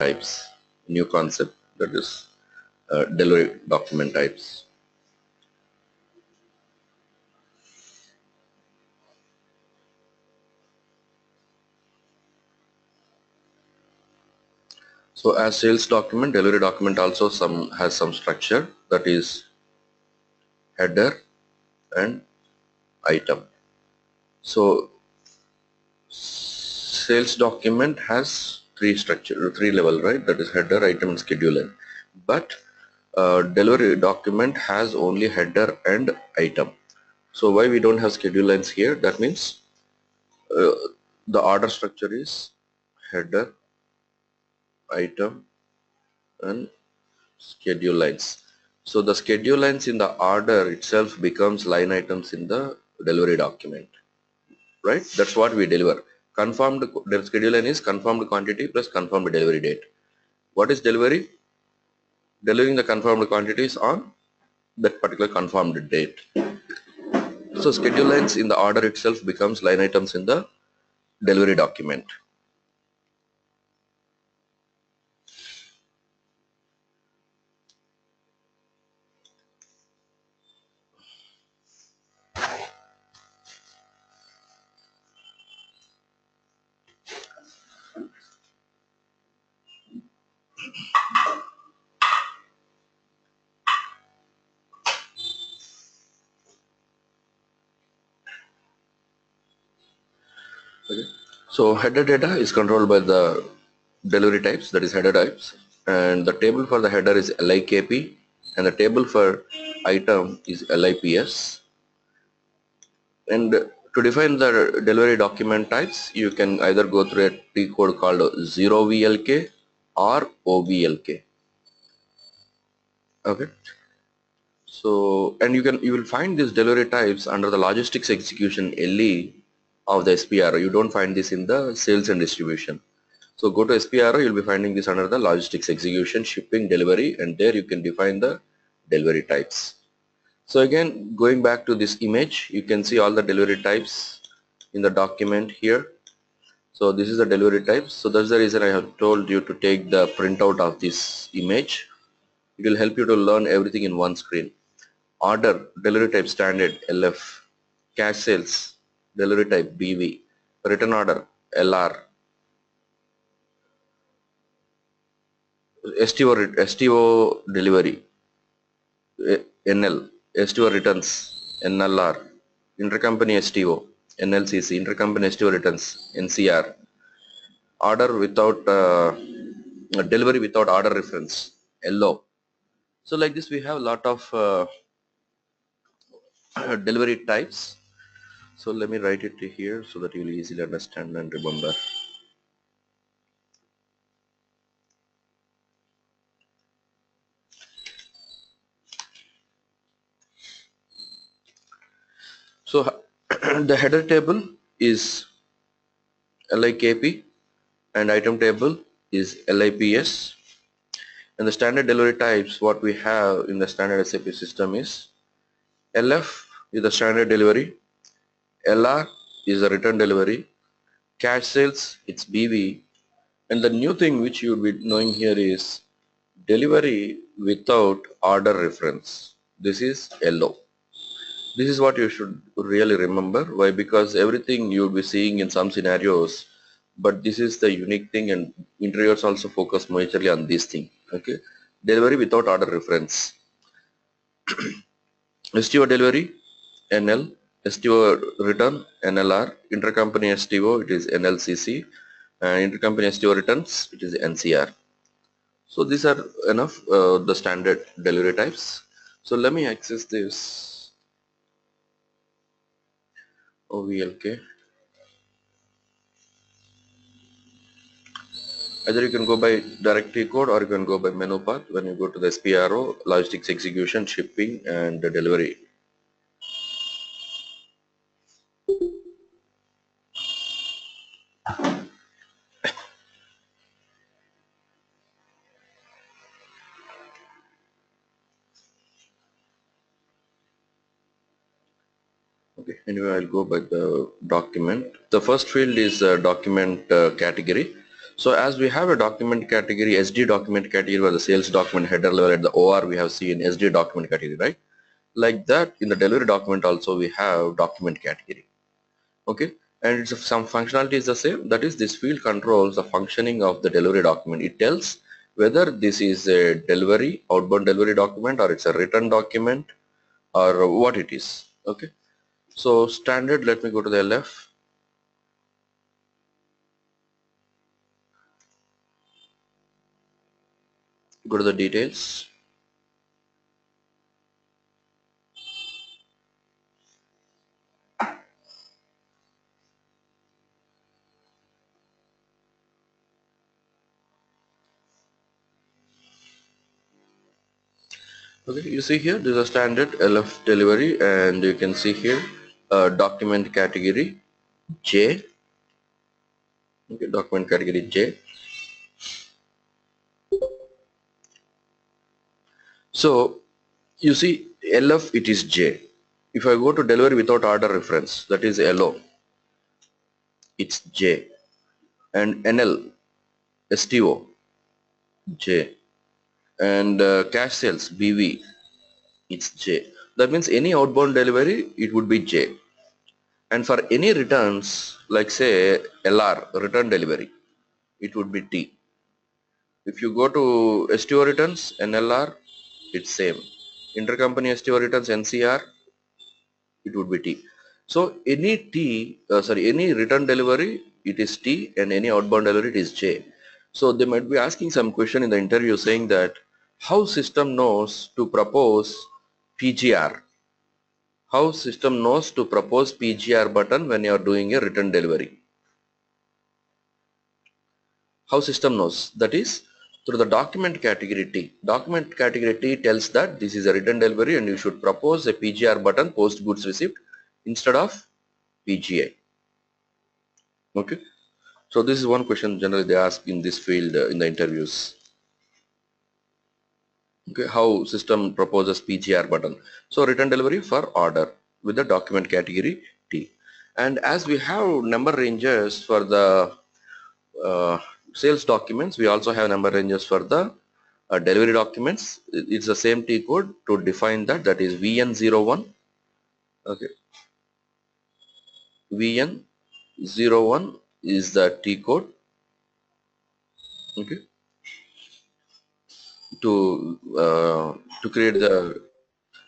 types, new concept, that is delivery document types. So as sales document, delivery document also has some structure, that is header and item. So sales document has three level, right? That is header, item, and scheduler. But delivery document has only header and item. So why we don't have schedule lines here? That means uh, the order structure is header, item, and schedule lines. So the schedule lines in the order itself becomes line items in the delivery document, right? That's what we deliver. Confirmed, the schedule line is confirmed quantity plus confirmed delivery date. What is delivery? Delivering the confirmed quantities on that particular confirmed date. So schedule lines in the order itself becomes line items in the delivery document. Okay. So header data is controlled by the delivery types, that is header types, and the table for the header is LIKP and the table for item is LIPS. And to define the delivery document types, you can either go through a T code called 0VLK or OVLK. Okay. So, and you will find these delivery types under the logistics execution LE of the SPRO. You don't find this in the sales and distribution. So go to SPRO, you'll be finding this under the logistics execution, shipping, delivery, and there you can define the delivery types. So again, going back to this image, you can see all the delivery types in the document here. So this is the delivery types. So that's the reason I have told you to take the printout of this image. It will help you to learn everything in one screen. Order, delivery type standard, LF. Cash sales, delivery type, BV. Return order, LR. STO delivery, NL. STO returns, NLR. Intercompany STO, NLCC. Intercompany STO returns, NCR. Order without delivery without order reference, LO. So like this we have a lot of delivery types. So let me write it here so that you will easily understand and remember. So the header table is LIKP and item table is LIPS, and the standard delivery types what we have in the standard SAP system is LF is the standard delivery, LR is the return delivery, cash sales it's BV, and the new thing which you will be knowing here is delivery without order reference. This is LO. This is what you should really remember. Why? Because everything you'll be seeing in some scenarios, but this is the unique thing, and interviewers also focus majorly on this thing. Okay, delivery without order reference. STO delivery, NL. STO return, NLR. Intercompany STO, it is NLCC. And intercompany STO returns, it is NCR. So these are enough the standard delivery types. So let me access this OVLK. Either you can go by direct T code or you can go by menu path when you go to the SPRO, logistics execution, shipping, and the delivery. Okay, anyway, I'll go by the document. The first field is document category. So as we have a document category, SD document category, where the sales document header level at the OR we have seen SD document category, right? Like that in the delivery document also we have document category. Okay, and it's some functionality is the same. That is, this field controls the functioning of the delivery document. It tells whether this is a delivery, outbound delivery document, or it's a written document, or what it is. Okay, so standard, let me go to the LF, go to the details. Okay, you see here this is a standard LF delivery, and you can see here document category J. Okay, document category J. So you see LF, it is J. If I go to delivery without order reference, that is LO, it's J. And NL, STO, J. And cash sales, BV, it's J. That means any outbound delivery, it would be J. And for any returns, like say LR, return delivery, it would be T. If you go to STO returns, NLR, it's same. Intercompany STO returns, NCR, it would be T. So any any return delivery, it is T, and any outbound delivery, it is J. So they might be asking some question in the interview saying that how system knows to propose PGR. How system knows to propose PGR button when you are doing a return delivery. How system knows? That is through the document category T. Document category T tells that this is a return delivery and you should propose a PGR button, post goods received, instead of PGI. Okay. So this is one question generally they ask in this field in the interviews. Okay, how system proposes PGR button. So return delivery for order with the document category T. And as we have number ranges for the uh, sales documents, we also have number ranges for the delivery documents. It's the same T code to define that. That is VN01. Okay, VN01 is the T code. Okay, to create the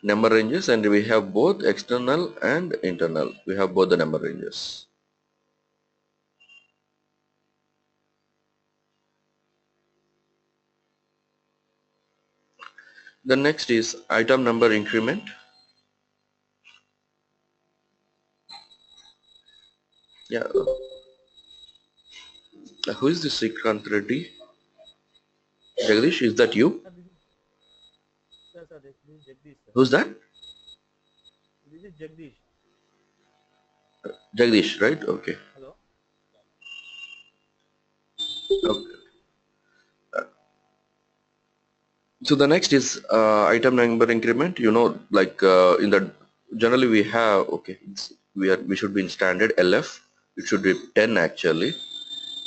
number ranges, and we have both external and internal. We have both the number ranges. The next is item number increment. Yeah, who is this Srikanth Reddy? Jagdish, is that you? This is Jagdish, sir. Who's that? This is Jagdish. Jagdish, right? Okay. Hello. Okay. So the next is item number increment. You know, like in the generally we have, okay, we should be in standard LF. It should be 10 actually.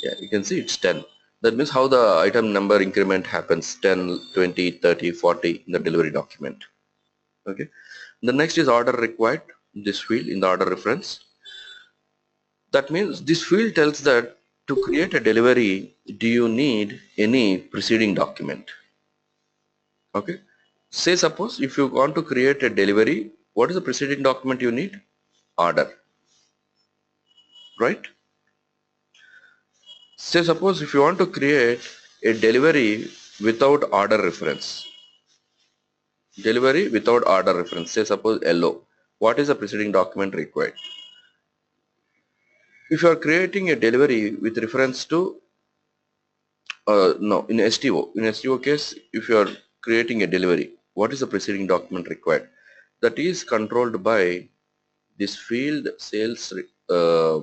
Yeah, you can see it's 10. That means how the item number increment happens: 10, 20, 30, 40 in the delivery document. Okay. The next is order required. This field in the order reference. That means this field tells that to create a delivery, do you need any preceding document? Okay. Say suppose if you want to create a delivery, what is the preceding document you need? Order. Right? Say suppose if you want to create a delivery without order reference. Delivery without order reference. Say suppose LO. What is the preceding document required? If you are creating a delivery with reference to no, in STO case, if you are creating a delivery, what is the preceding document required? That is controlled by this field sales uh,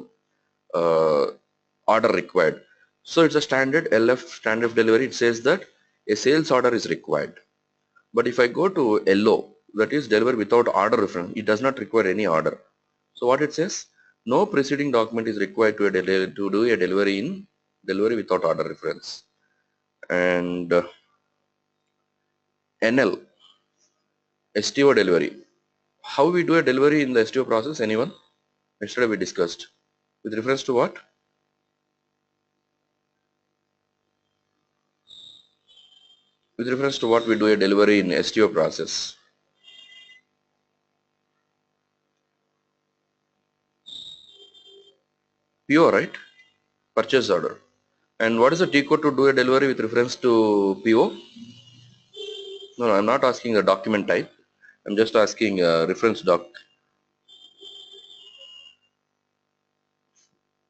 order required. So it's a standard LF, standard delivery. It says that a sales order is required. But if I go to LO, that is deliver without order reference, it does not require any order. So what it says, no preceding document is required to do a delivery in delivery without order reference. And NL, STO delivery. How we do a delivery in the STO process? Anyone? Yesterday we discussed. With reference to what? With reference to what we do a delivery in STO process? PO, right? Purchase order. And what is the T code to do a delivery with reference to PO? No, I'm not asking a document type. I'm just asking a reference doc.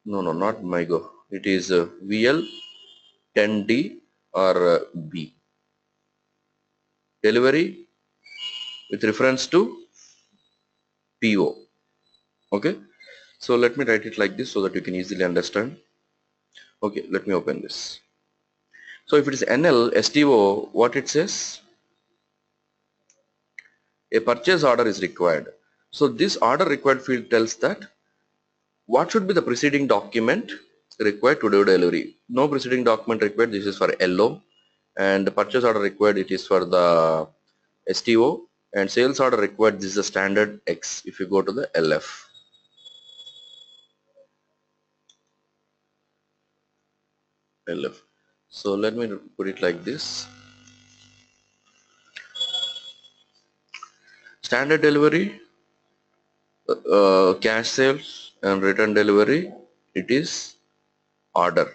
No, no, not MyGo. It is VL 10D or B. Delivery with reference to PO. Okay. So let me write it like this so that you can easily understand. Okay, let me open this. So if it is NL STO, what it says? A purchase order is required. So this order required field tells that what should be the preceding document required to do delivery. No preceding document required. This is for LO, and the purchase order required, it is for the STO, and sales order required, this is the standard X if you go to the LF. So let me put it like this. Standard delivery, cash sales and return delivery, it is order.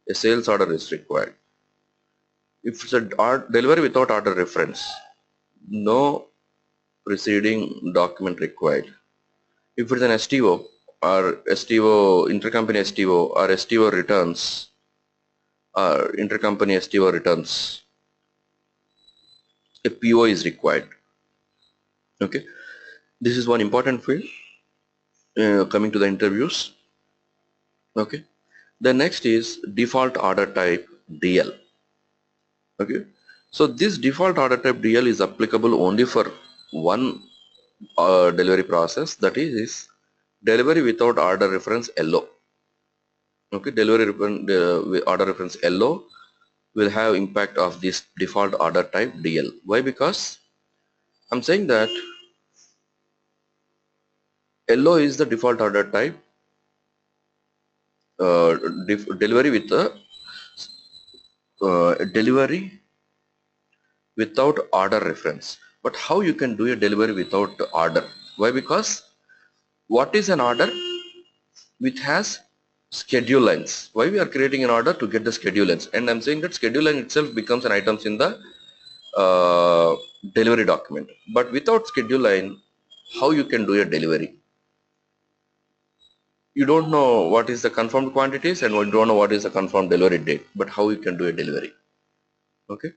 A sales order is required. If it's a delivery without order reference, no preceding document required. If it's an STO or STO, intercompany STO or STO returns or intercompany STO returns, a PO is required. Okay, this is one important field coming to the interviews. Okay, the next is default order type DL. Okay, so this default order type DL is applicable only for one delivery process, that is delivery without order reference LO. Okay, delivery with order reference LO will have impact of this default order type DL. Why? Because I'm saying that LO is the default order type uh, delivery with a delivery without order reference. But how you can do a delivery without order? Why? Because what is an order which has schedule lines? Why we are creating an order? To get the schedule lines, and I'm saying that schedule line itself becomes an items in the uh, delivery document. But without schedule line, how you can do a delivery? You don't know what is the confirmed quantities and you don't know what is the confirmed delivery date, but how you can do a delivery? Okay,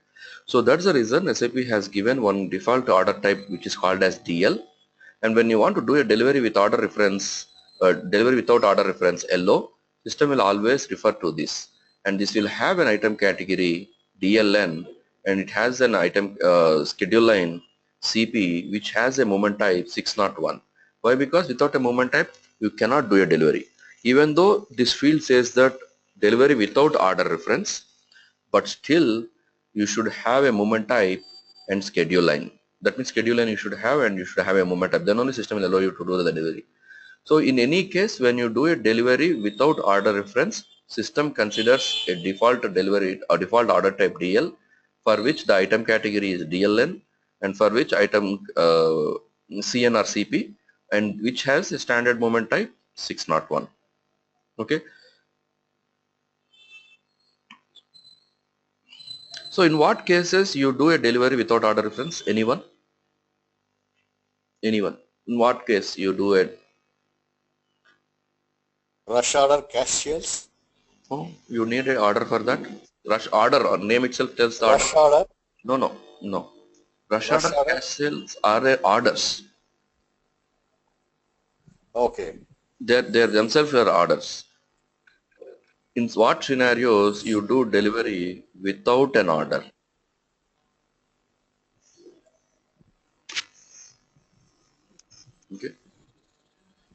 so that's the reason SAP has given one default order type which is called as DL. And when you want to do a delivery with order reference, delivery without order reference LO, system will always refer to this, and this will have an item category DLN, and it has an item schedule line CP which has a moment type 601. Why? Because without a moment type you cannot do a delivery. Even though this field says that delivery without order reference, but still you should have a moment type and schedule line. That means schedule line you should have, and you should have a moment type, then only system will allow you to do the delivery. So in any case, when you do a delivery without order reference, system considers a default delivery or default order type DL, for which the item category is DLN, and for which item CN or CP, and which has a standard moment type 601. Okay, so in what cases you do a delivery without order reference? Anyone? Anyone? In what case you do it? Rush order cash sales. Oh, you need an order for that? Rush order, or name itself tells the order. Rush order. No, no, no. Rush order Rush order. cash sales are orders. Okay. They themselves are orders. In what scenarios you do delivery without an order? Okay.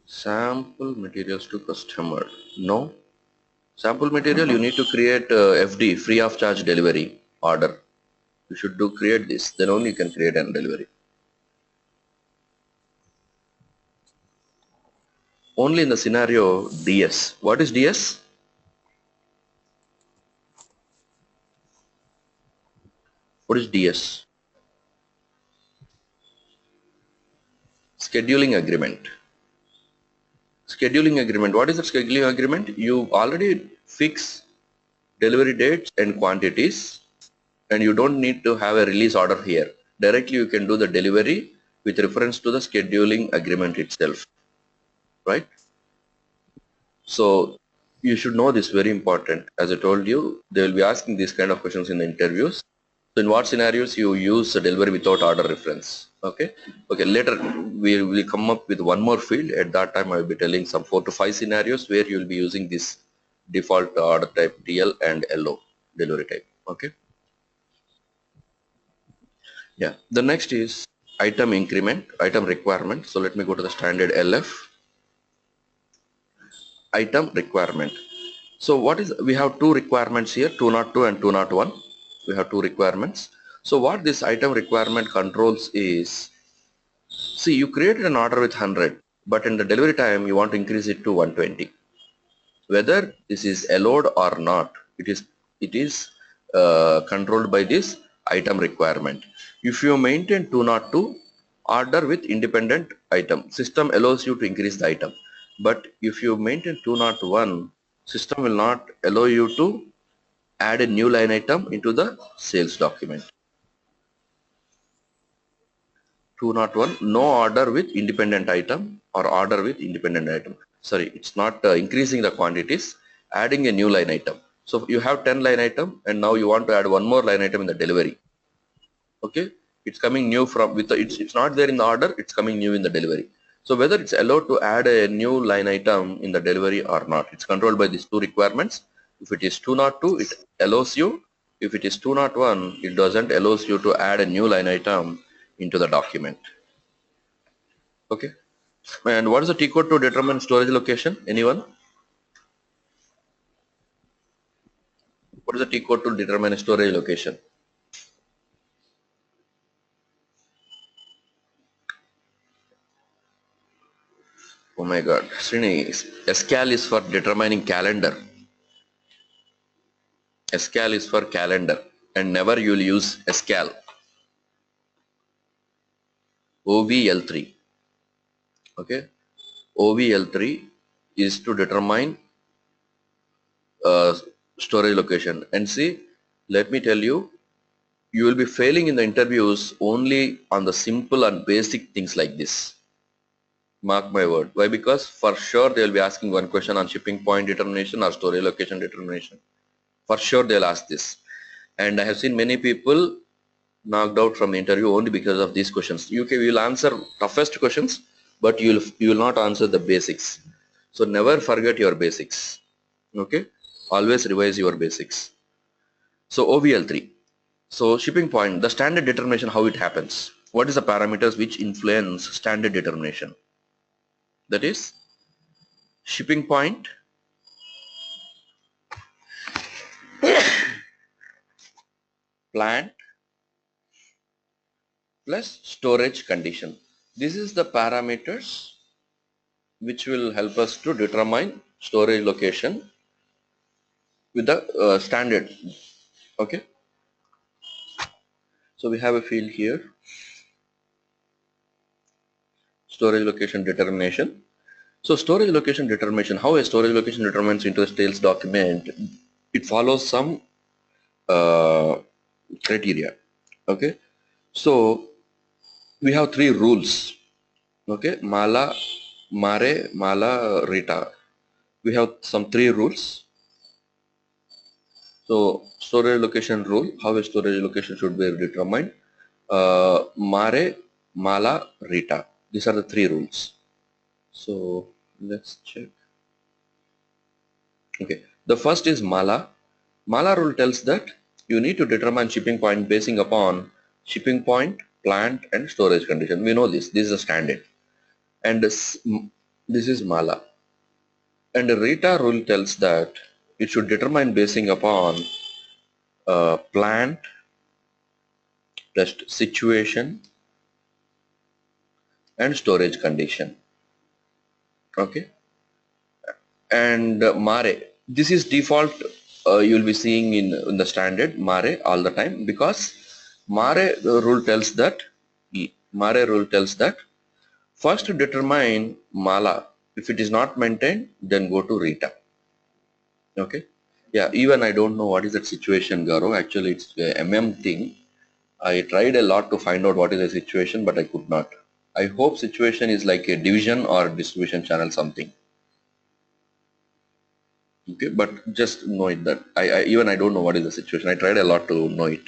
Sample materials to customer. No. Sample material, you need to create FD, free of charge delivery order. You should create this, then only you can create an delivery. Only in the scenario DS. What is DS? What is DS? Scheduling agreement. Scheduling agreement. What is the scheduling agreement? You already fix delivery dates and quantities, and you don't need to have a release order here. Directly you can do the delivery with reference to the scheduling agreement itself, right? So you should know this, very important. As I told you, they will be asking these kind of questions in the interviews. So in what scenarios you use a delivery without order reference? Okay. Okay. Later we will come up with one more field. At that time I will be telling some 4 to 5 scenarios where you will be using this default order type DL and LO delivery type. Okay. Yeah. The next is item increment, item requirement. So let me go to the standard LF item requirement. So what is, we have two requirements here, 202 and 201. We have two requirements. So what this item requirement controls is, see, you created an order with 100, but in the delivery time you want to increase it to 120. Whether this is allowed or not, it is controlled by this item requirement. If you maintain 202, order with independent item, system allows you to increase the item. But if you maintain 201, system will not allow you to add a new line item into the sales document. 201, no order with independent item or order with independent item. Sorry, it's not increasing the quantities, adding a new line item. So you have 10 line item and now you want to add one more line item in the delivery. Okay, it's coming new from with the, it's not there in the order, it's coming new in the delivery. So whether it's allowed to add a new line item in the delivery or not, it's controlled by these two requirements. If it is 202, it allows you. If it is 201, it doesn't allows you to add a new line item into the document. Okay. And what is the T code to determine storage location? Anyone? What is the T code to determine storage location? Oh my God. Srini, SCAL is for determining calendar. SCAL is for calendar, and never you will use SCAL. OVL3. Okay. OVL3 is to determine uh, storage location. And see, let me tell you, you will be failing in the interviews only on the simple and basic things like this. Mark my word. Why? Because for sure they will be asking one question on shipping point determination or storage location determination. For sure they'll ask this. And I have seen many people knocked out from the interview only because of these questions. You will answer toughest questions, but you will not answer the basics. So never forget your basics. Okay? Always revise your basics. So OVL3. So shipping point, the standard determination, how it happens. What is the parameters which influence standard determination? That is shipping point plant plus storage condition. This is the parameters which will help us to determine storage location with the standard. Okay, so we have a field here, storage location determination. So storage location determination, how a storage location determines into a sales document, it follows some criteria. Okay, so we have three rules. Okay, Mala, Mare, Mala, Rita. We have some three rules. So storage location rule, how a storage location should be determined. Mare, Mala, Rita. These are the three rules. So let's check. Okay, the first is Mala. Mala rule tells that you need to determine shipping point basing upon shipping point, plant and storage condition. We know this. This is a standard. And this is Mala. And the Rita rule tells that it should determine basing upon plant plus situation and storage condition. Okay, and mare, this is default. You'll be seeing in the standard mare all the time, because mare rule tells that mare rule tells that first determine mala. If it is not maintained, then go to reta. Okay, yeah, even I don't know what is that situation, Garo. Actually, it's a thing. I tried a lot to find out what is the situation, but I could not. I hope situation is like a division or distribution channel something. Okay, but just know it that I don't know what is the situation. I tried a lot to know it.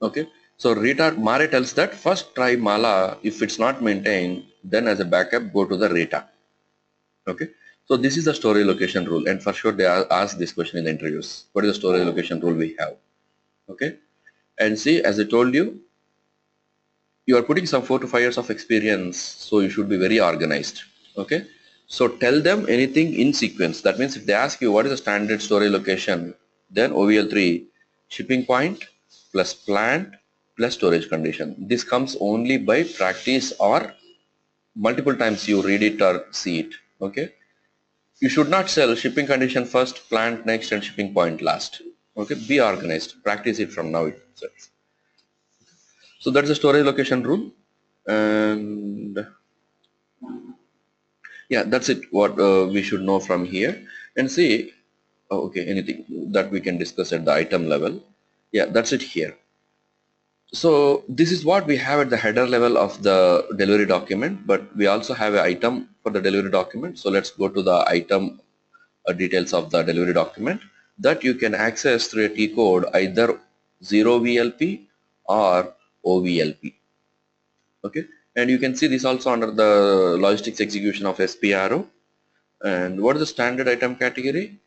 Okay, so Rita Mare tells that first try Mala. If it's not maintained, then as a backup go to the Rita. Okay, so this is the storage location rule, and for sure they ask this question in the interviews. What is the storage location rule we have? Okay, and see, as I told you, you are putting some 4 to 5 years of experience, so you should be very organized. Okay, so tell them anything in sequence. That means if they ask you what is the standard storage location, then OVL3 shipping point plus plant plus storage condition. This comes only by practice or multiple times you read it or see it. Okay, you should not sell shipping condition first, plant next, and shipping point last. Okay, be organized, practice it from now itself. So that's the storage location rule, and yeah, that's it. What we should know from here, and see. Oh, okay, anything that we can discuss at the item level. Yeah, that's it here. So this is what we have at the header level of the delivery document, but we also have an item for the delivery document. So let's go to the item details of the delivery document that you can access through a T code, either 0VLP or OVLP. Okay, and you can see this also under the logistics execution of SPRO. And what is the standard item category?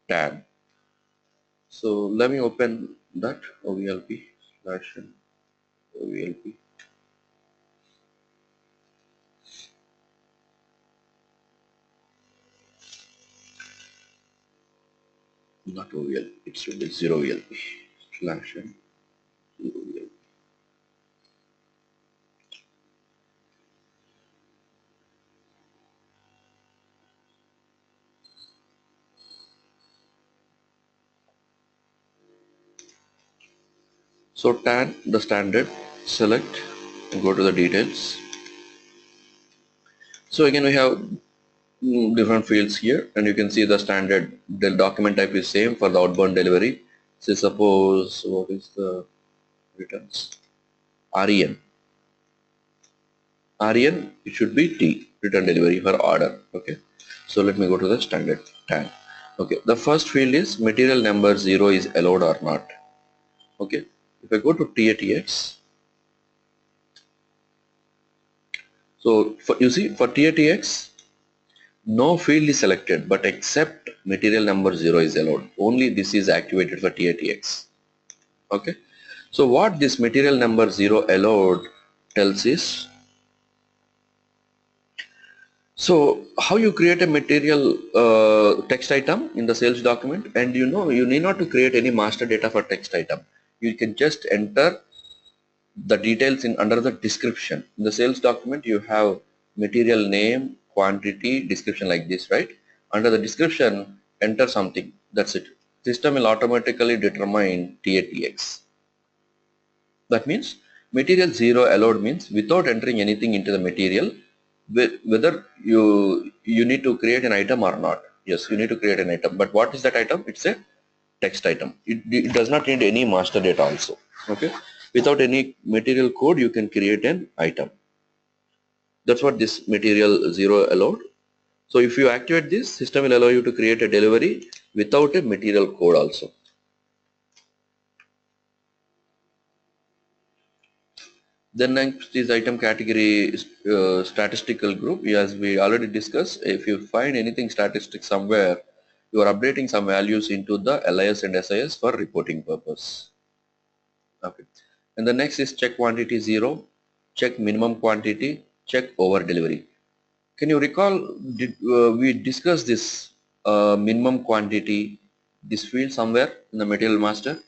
Tab. So let me open that OVLP slash OVLP. Not OVLP, it should be 0VLP slash 0VLP. So tan the standard, select, and go to the details. So again we have different fields here, and you can see the standard. The document type is same for the outbound delivery. So suppose what is the returns? REN. REN, it should be T, return delivery for order. Okay, so let me go to the standard tan. Okay, the first field is material number 0 is allowed or not. Okay, if I go to TATX, so you see for TATX, no field is selected, but except material number 0 is allowed. Only this is activated for TATX. Okay, so what this material number 0 allowed tells is, so how you create a material text item in the sales document, and you know you need not to create any master data for text item. You can just enter the details in under the description. In the sales document you have material name, quantity, description like this, right? Under the description enter something, that's it. System will automatically determine TATX. That means material 0 allowed means without entering anything into the material, whether you need to create an item or not. Yes, you need to create an item, but what is that item? It's a text item. It does not need any master data also. Okay, without any material code you can create an item. That's what this material 0 allowed. So if you activate this, system will allow you to create a delivery without a material code also. Then next is item category statistical group. As we already discussed, if you find anything statistic somewhere, you are updating some values into the LIS and SIS for reporting purpose. Okay. And the next is check quantity 0, check minimum quantity, check over delivery. Can you recall, did we discussed this minimum quantity, this field somewhere in the material master,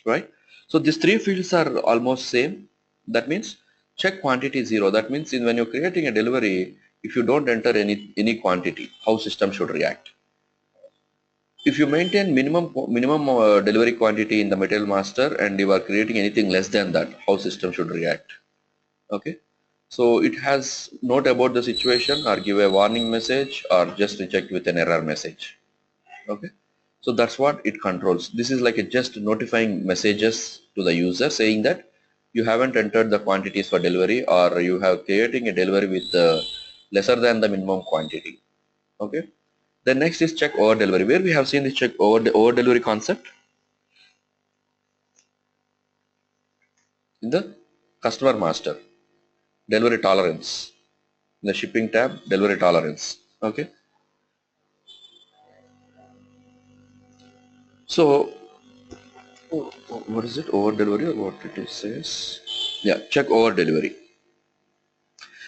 right? So these three fields are almost same. That means check quantity 0. That means when you're creating a delivery, if you don't enter any quantity, how system should react. If you maintain minimum delivery quantity in the material master and you are creating anything less than that, how system should react. Okay, so it has note about the situation or give a warning message or just reject with an error message. Okay, so that's what it controls. This is like a just notifying messages to the user saying that you haven't entered the quantities for delivery or you have creating a delivery with lesser than the minimum quantity. Okay, the next is check over delivery, where we have seen this check over delivery concept in the customer master. Delivery tolerance, in the shipping tab, delivery tolerance. Okay, so what is it, over delivery or what it is says? Yeah, check over delivery.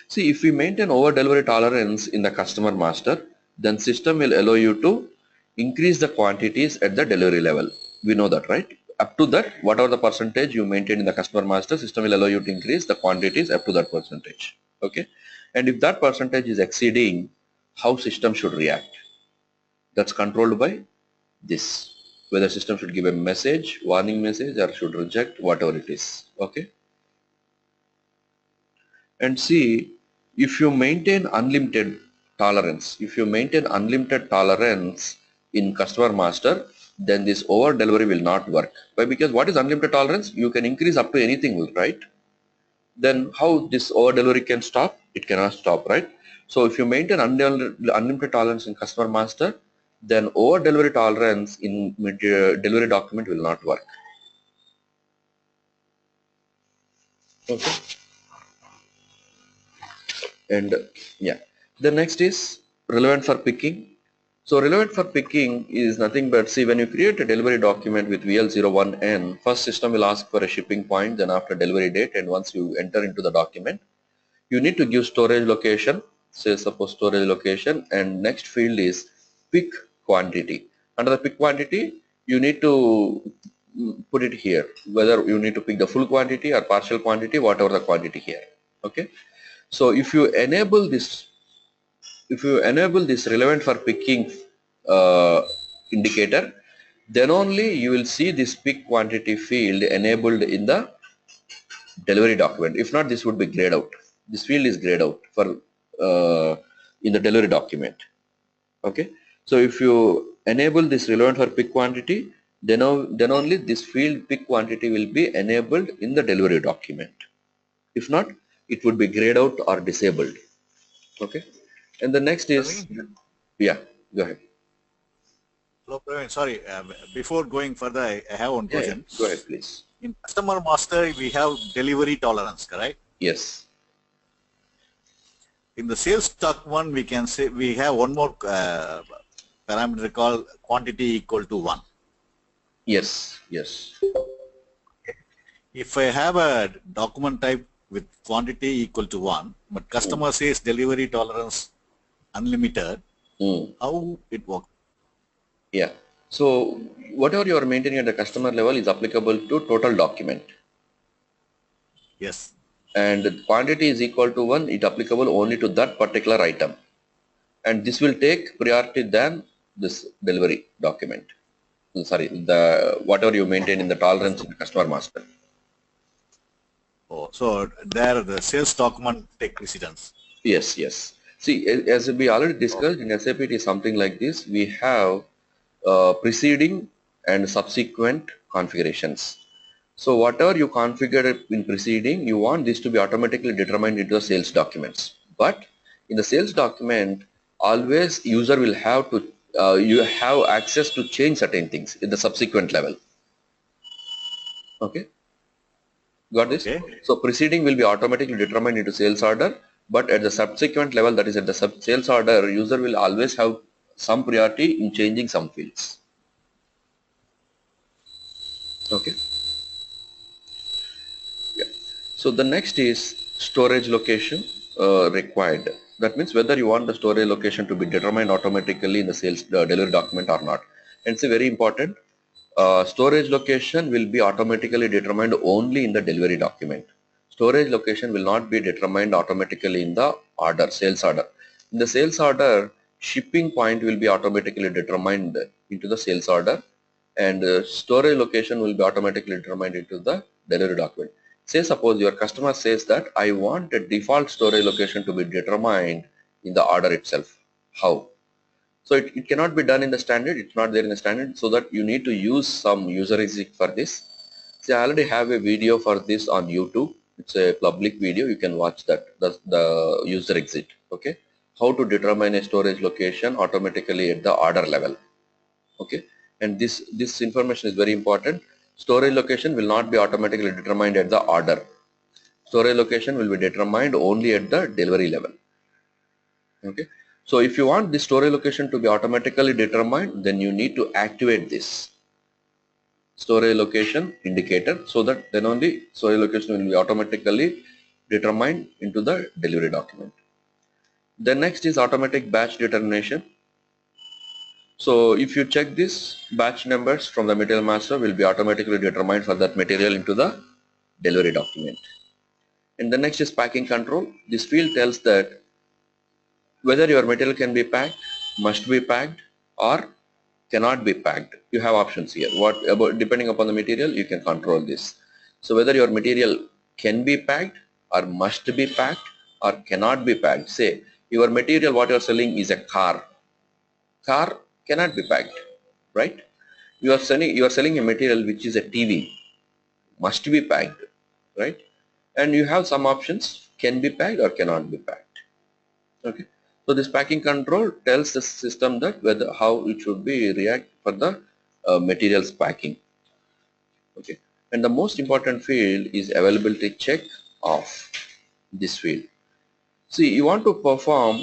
See, if we maintain over delivery tolerance in the customer master, then system will allow you to increase the quantities at the delivery level. We know that, right? Up to that, whatever the percentage you maintain in the customer master, system will allow you to increase the quantities up to that percentage. Okay, and if that percentage is exceeding, how system should react? That's controlled by this. Whether system should give a message, warning message, or should reject, whatever it is. Okay, and see, if you maintain unlimited tolerance, in customer master, then this over delivery will not work. Why? Because what is unlimited tolerance? You can increase up to anything, right? Then how this over delivery can stop? It cannot stop, right? So if you maintain unlimited tolerance in customer master, then over delivery tolerance in delivery document will not work. Okay, and yeah, the next is relevant for picking. So relevant for picking is nothing but, see, when you create a delivery document with VL01N, first system will ask for a shipping point, then after delivery date, and once you enter into the document, you need to give storage location, say suppose storage location, and next field is pick quantity. Under the pick quantity, you need to put it here, whether you need to pick the full quantity or partial quantity, whatever the quantity here. Okay, so if you enable this relevant for picking indicator, then only you will see this pick quantity field enabled in the delivery document. If not, this would be grayed out. This field is grayed out for in the delivery document. Okay, so if you enable this relevant for pick quantity, then only this field pick quantity will be enabled in the delivery document. If not, it would be grayed out or disabled. Okay, and the next is, Praveen? yeah, go ahead. Hello, Praveen. Sorry, before going further, I have one Yeah, yeah, question. go ahead, please. In customer master, we have delivery tolerance, correct? Yes, In the sales document, we can say we have one more parameter called quantity equal to 1. yes, yes. If I have a document type with quantity equal to 1, but Mm. customer says delivery tolerance unlimited, Mm. how it works? Yeah. So whatever you are maintaining at the customer level is applicable to total document, Yes. and the quantity is equal to 1, it applicable only to that particular item, and this will take priority than this delivery document. Sorry, the whatever you maintain in the tolerance in the customer master. Oh, so there the sales document take precedence. Yes, yes. See, as we already Okay. discussed in SAP, it is something like this. We have preceding and subsequent configurations. So whatever you configure in preceding, you want this to be automatically determined into the sales documents. But in the sales document, always user will have to, you have access to change certain things in the subsequent level. Okay, got this? Okay. So preceding will be automatically determined into sales order, but at the subsequent level, that is at the sales order, user will always have some priority in changing some fields. Okay. Yeah. So the next is storage location. required. That means whether you want the storage location to be determined automatically in the sales delivery document or not. And it's very important. Storage location will be automatically determined only in the delivery document. Storage location will not be determined automatically in the order, sales order. In the sales order, shipping point will be automatically determined into the sales order, and storage location will be automatically determined into the delivery document. Say suppose your customer says that I want a default storage location to be determined in the order itself. How? So it cannot be done in the standard, it's not there in the standard, so that you need to use some user exit for this. See, I already have a video for this on YouTube. It's a public video, you can watch that. That's the user exit. Okay, how to determine a storage location automatically at the order level. Okay, and this information is very important. Storage location will not be automatically determined at the order. Storage location will be determined only at the delivery level. Okay, so if you want the storage location to be automatically determined, then you need to activate this storage location indicator, so that then only storage location will be automatically determined into the delivery document. The next is automatic batch determination. So if you check this, batch numbers from the material master will be automatically determined for that material into the delivery document. And the next is packing control. This field tells that whether your material can be packed, must be packed, or cannot be packed. You have options here. What about, depending upon the material, you can control this. So whether your material can be packed or must be packed or cannot be packed. Say your material, what you are selling is a car. Car cannot be packed, right? You are selling a material which is a TV, must be packed, right? And you have some options, can be packed or cannot be packed. Okay, so this packing control tells the system that whether how it should be react for the materials packing. Okay, and the most important field is availability check of this field. See, you want to perform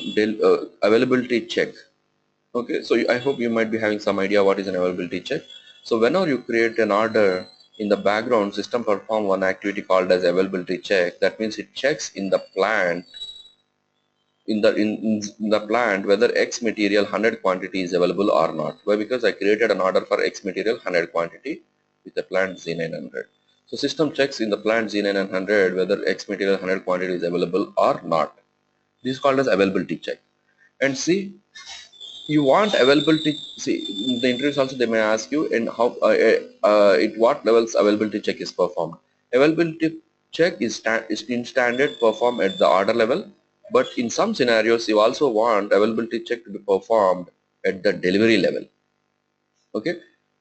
availability check. Okay, so I hope you might be having some idea what is an availability check. So whenever you create an order, in the background system perform one activity called as availability check. That means it checks in the plant in the plant whether X material 100 quantity is available or not. Why? Because I created an order for X material 100 quantity with the plant Z900. So system checks in the plant Z900 whether X material 100 quantity is available or not. This is called as availability check. And see, you want availability. See, in the interviews also they may ask you in how at what levels availability check is performed. Availability check is in standard performed at the order level, but in some scenarios you also want availability check to be performed at the delivery level. Okay,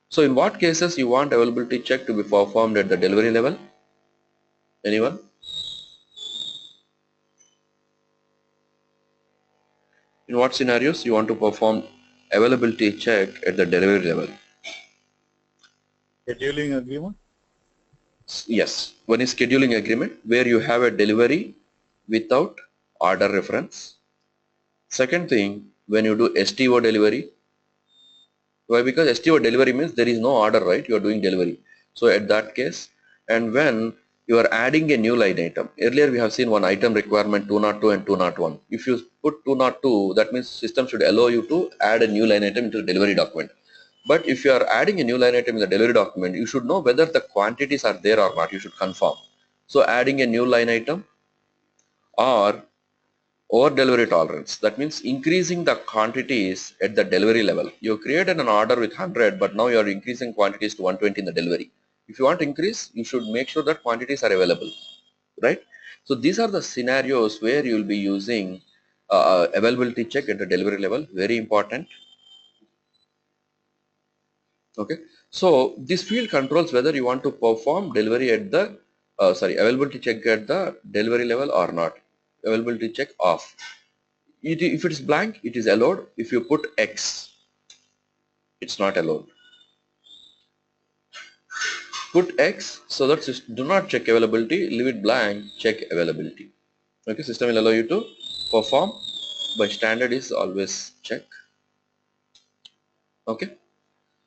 so in what cases you want availability check to be performed at the delivery level? Anyone? In what scenarios you want to perform availability check at the delivery level? Scheduling agreement? Yes, one is scheduling agreement where you have a delivery without order reference. Second thing, when you do STO delivery. Why? Because STO delivery means there is no order, right? You are doing delivery. So at that case, and when you are adding a new line item. Earlier we have seen one item requirement 202 and 201. If you put 202, that means system should allow you to add a new line item into the delivery document. But if you are adding a new line item in the delivery document, you should know whether the quantities are there or not. You should confirm. So adding a new line item or over delivery tolerance. That means increasing the quantities at the delivery level. You created an order with 100, but now you are increasing quantities to 120 in the delivery. If you want to increase, you should make sure that quantities are available, right? So these are the scenarios where you will be using availability check at the delivery level. Very important. Okay, so this field controls whether you want to perform delivery at the availability check at the delivery level or not. Availability check off. If it is blank, it is allowed. If you put X, it's not allowed. Put X so that do not check availability, leave it blank, check availability. Okay, system will allow you to perform. By standard is always check. Okay,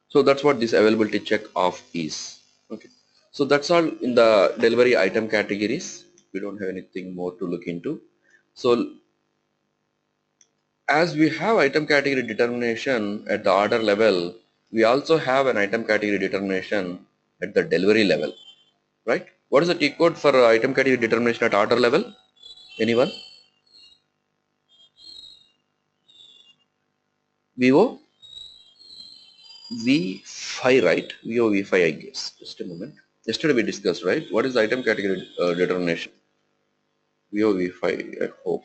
so that's what this availability check off is. Okay, so that's all in the delivery item categories. We don't have anything more to look into. So as we have item category determination at the order level, we also have an item category determination at the delivery level, right? What is the T code for item category determination at order level? Anyone? VO V5, right? VO V5, I guess. Just a moment. Yesterday we discussed, right? What is the item category determination? VO V5, I hope.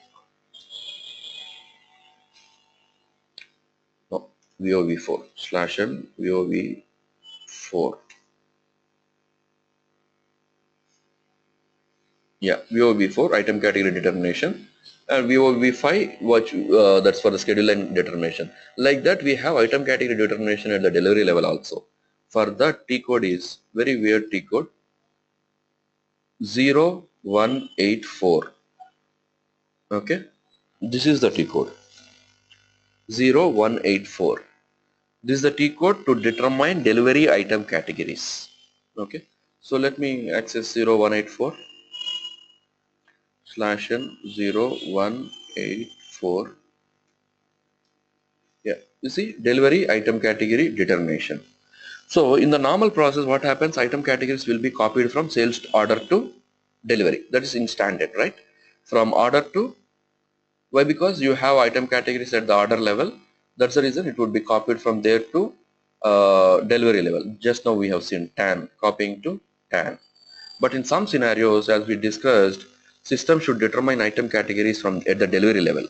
No, VO V4 slash n VO V4. Yeah, VOV4 item category determination, and VOV5 watch that's for the schedule and determination. Like that, we have item category determination at the delivery level also. For that, T code is very weird T code 0184. Okay, this is the T code 0184. This is the T code to determine delivery item categories. Okay, so let me access 0184 slash n 0184. Yeah, you see delivery item category determination. So in the normal process, what happens? Item categories will be copied from sales order to delivery. That is in standard, right? From order to, why? Because you have item categories at the order level. That's the reason it would be copied from there to delivery level. Just now we have seen TAN copying to TAN. But in some scenarios, as we discussed, system should determine item categories from at the delivery level.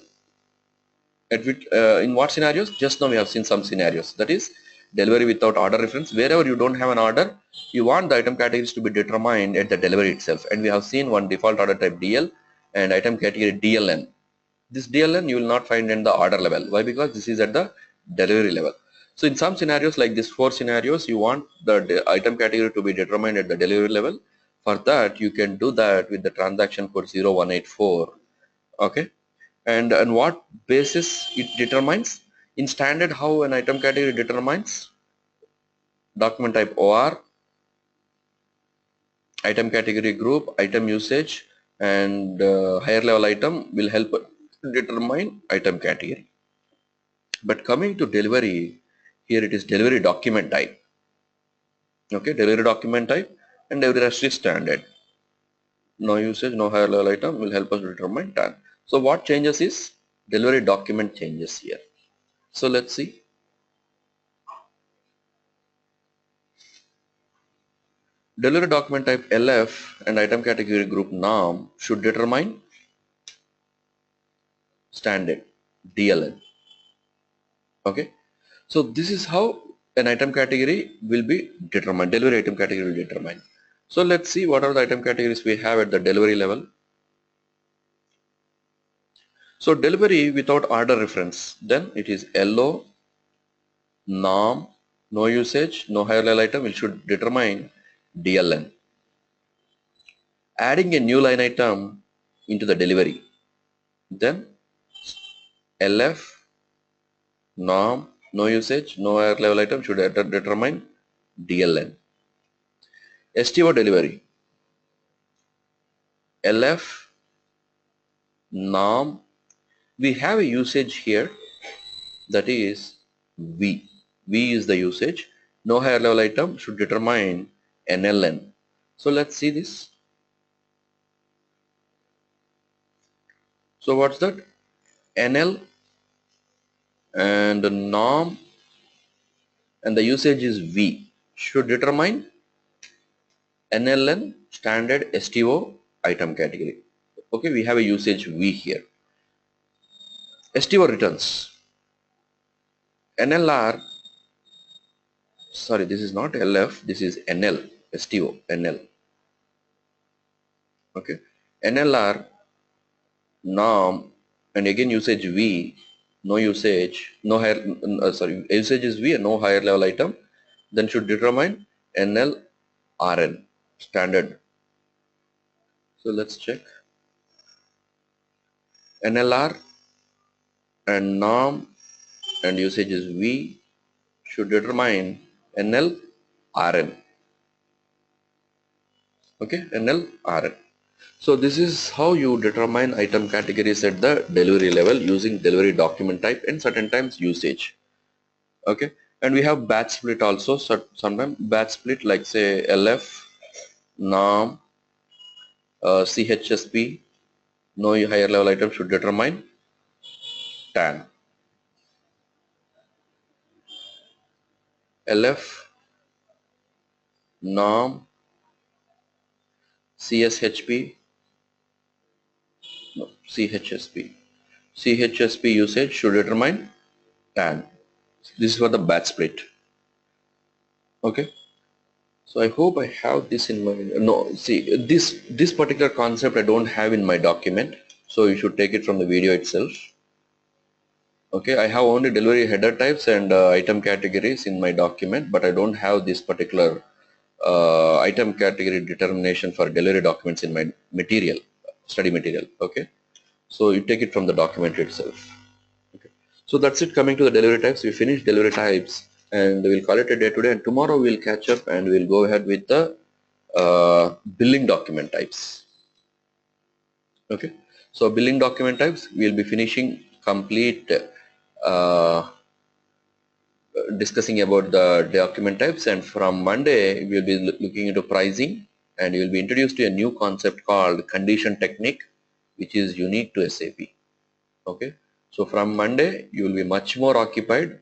In what scenarios? Just now we have seen some scenarios, that is delivery without order reference. Wherever you don't have an order, you want the item categories to be determined at the delivery itself, and we have seen one default order type DL and item category DLN. This DLN you will not find in the order level. Why? Because this is at the delivery level. So in some scenarios like this 4 scenarios, you want the item category to be determined at the delivery level. For that, you can do that with the transaction code 0184. Okay, and on what basis it determines? In standard, how an item category determines? Document type OR, item category group, item usage, and higher level item will help determine item category. But coming to delivery, here it is delivery document type. Okay, delivery document type, and every rest is standard. No usage, no higher level item will help us determine time. So what changes is delivery document changes here. So let's see. Delivery document type LF and item category group norm should determine standard DLN. Okay, so this is how an item category will be determined. Delivery item category will determine. So let's see what are the item categories we have at the delivery level. So delivery without order reference, then it is LO, norm, no usage, no higher level item. We should determine DLN. Adding a new line item into the delivery, then LF, norm, no usage, no higher level item should determine DLN. STO delivery, LF, norm, we have a usage here, that is V. V is the usage. No higher level item should determine NLN. So let's see this. So what's that? NL and the norm and the usage is V should determine NLN standard STO item category. Okay, we have a usage V here. STO returns. NLR, sorry, this is not LF, this is NL, STO, NL. Okay, NLR, norm, and again usage V, no usage, no higher, sorry, usage is V and no higher level item, then should determine NL RN, standard. So let's check. NLR and norm and usage is V should determine NL RN. Okay, NL RN. So this is how you determine item categories at the delivery level using delivery document type and certain times usage. Okay, and we have batch split also. So sometimes batch split like say LF, NOM, CHSP, no higher level item should determine TAN. LF, NOM, CSHP, no, CHSP. CHSP usage should determine TAN. This is for the batch split. Okay. So I hope I have this in my, no, see this particular concept I don't have in my document. So you should take it from the video itself. Okay, I have only delivery header types and item categories in my document, but I don't have this particular item category determination for delivery documents in my material, study material. Okay, so you take it from the document itself. Okay, so that's it. Coming to the delivery types, we finished delivery types and we'll call it a day today, and tomorrow we'll catch up and we'll go ahead with the billing document types. Okay, so billing document types we'll be finishing complete uh, discussing about the document types, and from Monday we'll be looking into pricing, and you'll be introduced to a new concept called condition technique, which is unique to SAP. Okay, so from Monday you will be much more occupied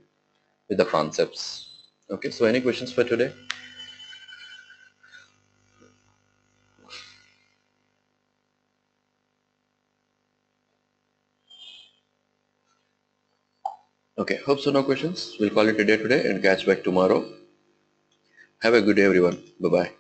with the concepts. Okay, so any questions for today? Okay, hope so, no questions. We'll call it a day today and catch back tomorrow. Have a good day everyone. Bye bye.